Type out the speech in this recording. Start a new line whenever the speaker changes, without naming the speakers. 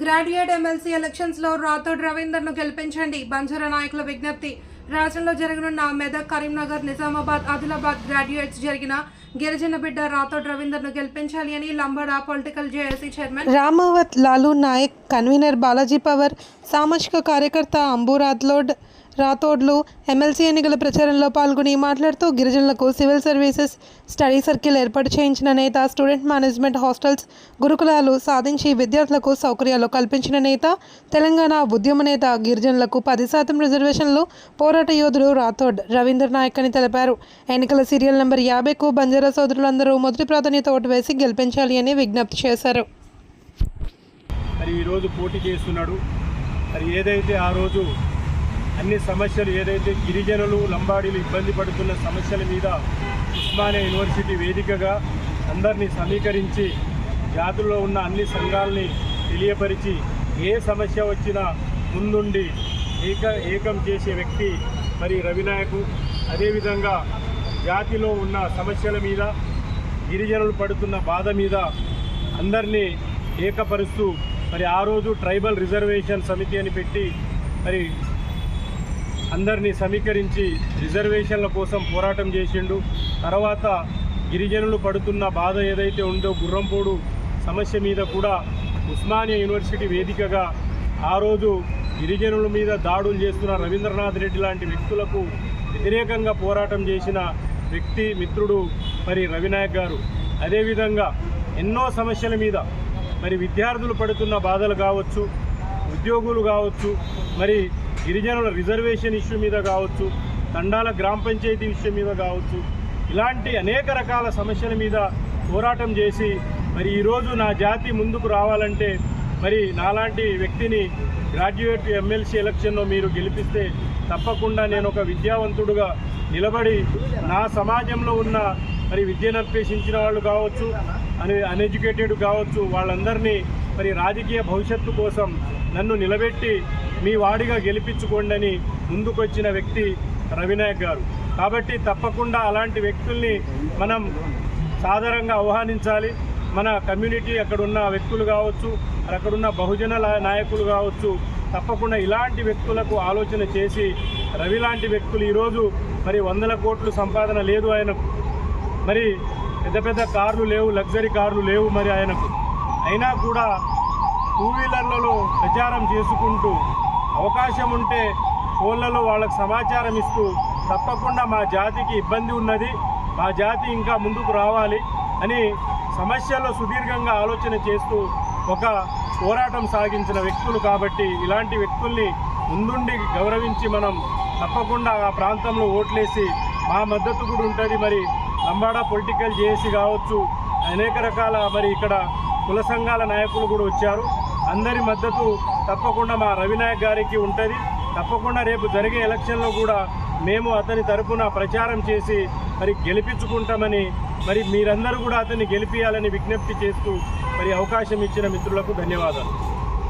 Graduate MLC elections లో రాథోడ్ రవీందర్ ను గెలిపించండి. బంజారా నాయకుల విజ్ఞప్తి. రాష్ట్రంలో జరగనున్న మెదక్, కరీంనగర్, నిజామాబాద్, ఆదిలాబాద్ గ్రాడ్యుయేట్స్ జరిగిన గిరిజన బిడ్డ రాథోడ్ రవీందర్ ను గెలిపించాలి అని Lambada political JAC chairman
Ramavath Lalu Naik, convener Balaji Pawar, సామాజిక కార్యకర్త అంబు రాథోడ్లు ఎమ్మెల్సీ ఎన్నికల ప్రచారంలో పాల్గొని మాట్లాడుతూ గిరిజనులకు సివిల్ సర్వీసెస్ స్టడీ సర్కిల్ ఏర్పాటు చేయించిన నేత, స్టూడెంట్ మేనేజ్మెంట్ హాస్టల్స్, గురుకులాలు సాధించి విద్యార్థులకు సౌకర్యాలు కల్పించిన నేత, తెలంగాణ ఉద్యమ నేత, గిరిజనులకు 10% రిజర్వేషన్లు పోరాట యోధుడు రాథోడ్ రవీందర్ నాయక్ అని తెలిపారు. ఎన్నికల సీరియల్ నెంబర్ 50కు బంజారా సోదరులందరూ మొదటి ప్రాధాన్యత ఓటు వేసి గెలిపించాలి అని విజ్ఞప్తి చేశారు.
ఈరోజు పోటీ చేస్తున్నాడు. ఏదైతే ఆ రోజు అన్ని సమస్యలు ఏదైతే గిరిజనులు, లంబాడీలు ఇబ్బంది పడుతున్న సమస్యల మీద ఉస్మానియా యూనివర్సిటీ వేదికగా అందరినీ సమీకరించి జాతుల్లో ఉన్న అన్ని సంఘాలని తెలియపరిచి ఏ సమస్య వచ్చినా ముందుండి ఏకం చేసే వ్యక్తి రవినాయకు. అదేవిధంగా జాతిలో ఉన్న సమస్యల మీద, గిరిజనులు పడుతున్న బాధ మీద అందరినీ ఏకపరుస్తూ ఆ రోజు ట్రైబల్ రిజర్వేషన్ సమితి అని పెట్టి అందరినీ సమీకరించి రిజర్వేషన్ల కోసం పోరాటం చేసిండు. తర్వాత గిరిజనులు పడుతున్న బాధ ఏదైతే ఉందో గుర్రంపోడు సమస్య మీద కూడా ఉస్మానియా యూనివర్సిటీ వేదికగా ఆ రోజు గిరిజనుల మీద దాడులు చేస్తున్న రవీంద్రనాథ్ రెడ్డి లాంటి వ్యక్తులకు వ్యతిరేకంగా పోరాటం చేసిన వ్యక్తి, మిత్రుడు రవినాయక్ గారు. అదేవిధంగా ఎన్నో సమస్యల మీద విద్యార్థులు పడుతున్న బాధలు కావచ్చు, ఉద్యోగులు కావచ్చు, గిరిజనుల రిజర్వేషన్ ఇష్యూ మీద కావచ్చు, తండాల గ్రామ పంచాయతీ విషయం మీద కావచ్చు, ఇలాంటి అనేక రకాల సమస్యల మీద పోరాటం చేసి ఈరోజు నా జాతి ముందుకు రావాలంటే నాలాంటి వ్యక్తిని గ్రాడ్యుయేట్ ఎమ్మెల్సీ ఎలక్షన్లో మీరు గెలిపిస్తే తప్పకుండా నేను ఒక విద్యావంతుడుగా నిలబడి నా సమాజంలో ఉన్న విద్యను అభ్యసించిన వాళ్ళు కావచ్చు, అన్ఎడ్యుకేటెడ్ కావచ్చు, వాళ్ళందరినీ రాజకీయ భవిష్యత్తు కోసం నన్ను నిలబెట్టి మీ వాడిగా గెలిపించుకోండి అని ముందుకొచ్చిన వ్యక్తి రవినాయక్ గారు. కాబట్టి తప్పకుండా అలాంటి వ్యక్తుల్ని మనం సాధారణంగా ఆహ్వానించాలి. మన కమ్యూనిటీ అక్కడున్న వ్యక్తులు కావచ్చు, అక్కడున్న బహుజన నాయకులు కావచ్చు, తప్పకుండా ఇలాంటి వ్యక్తులకు ఆలోచన చేసి రవి లాంటి వ్యక్తులు ఈరోజు 100 కోట్లు సంపాదన లేదు ఆయనకు, పెద్ద పెద్ద కార్లు లేవు, లగ్జరీ కార్లు లేవు ఆయనకు. అయినా కూడా 2 వీలర్లలో ప్రచారం చేసుకుంటూ అవకాశం ఉంటే ఫోన్లలో వాళ్ళకు సమాచారం ఇస్తూ తప్పకుండా మా జాతికి ఇబ్బంది ఉన్నది, మా జాతి ఇంకా ముందుకు రావాలి అని సమస్యల్లో సుదీర్ఘంగా ఆలోచన చేస్తూ ఒక పోరాటం సాగించిన వ్యక్తులు. కాబట్టి ఇలాంటి వ్యక్తుల్ని ముందుండి గౌరవించి మనం తప్పకుండా ఆ ప్రాంతంలో ఓట్లేసి మా మద్దతు కూడా ఉంటుంది. లంబాడా పొలిటికల్ జేఏసీ కావచ్చు, అనేక రకాల ఇక్కడ కుల సంఘాల నాయకులు కూడా వచ్చారు. అందరి మద్దతు తప్పకుండా మా రవినాయక్ గారికి ఉంటుంది. తప్పకుండా రేపు జరిగే ఎలక్షన్లో కూడా మేము అతని తరపున ప్రచారం చేసి గెలిపించుకుంటామని మీరందరూ కూడా అతన్ని గెలిపించాలని విజ్ఞప్తి చేస్తూ అవకాశం ఇచ్చిన మిత్రులకు ధన్యవాదాలు.